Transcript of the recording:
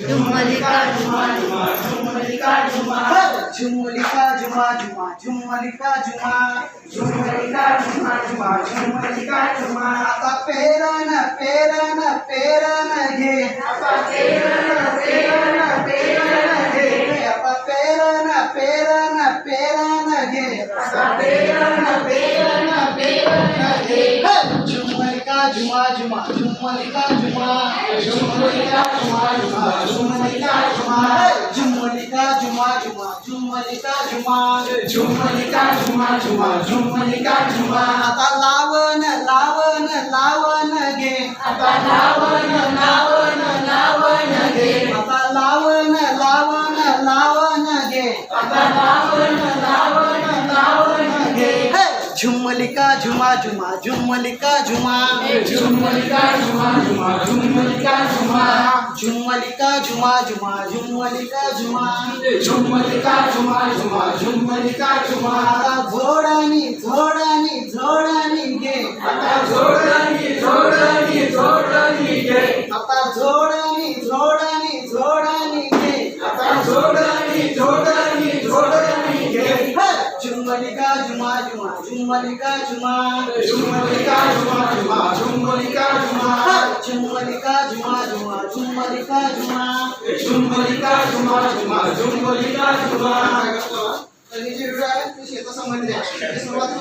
झुम्मलिका झुमा झुमा झुम्मलिका झुमा झुम्मलिका झुमा झुमा झुम्मलिका झुमा झुम्मलिका झुमा झुमा झुम्मलिका झुमा आता पेरन पेरन पेरन घे आता पेरन पेरन पेरन घे आता पेरन पेरन पेरन घे आता पेरन पेरन पेरन घे झुम्मलिका झुमा झुमा झुम्मलिका झुमा झुम्मलिका झुमा झुमा झुम्मलिका झुमा झुम्मलिका झुमा झुमा झुम्मलिका झुमा झुम्मलिका झुमा झुमा झुम्मलिका झुमा आता लावण लावण लावण घे आता लावण लावण लावण घे आता लावण लावण लावण घे आता लावण लावण लावण घे झुम्मलिका झुमा झुमा झुम्मलिका झुमा झुम्मलिका झुमा झुमा झुम्मलिका झुमा झुम्मलिका झुमा झुमा झुम्मलिका झुमा झुम्मलिका झुमा झुमा झुम्मलिका झुमा आता झोडणी झोडणी झोडणी घे आता जोडणी जोडणी जोडणी घे आता झोडणी झोडणी झोडणी घे आता जोडणी जोडणी जोडणी घे झुम्मलिका झुमा झुमा झुम्मलिका झुमा झुम्मलिका झुमा झुमा झुम्मलिका झुमा झुम्मलिका झुमा झुमा झुम्मलिका झुमा झुम्मलिका झुमा झुमा झुम्मलिका झुमा तर हे जे व्हिडिओ आहे ते शेतासंबंधी आहे. ते सुरुवात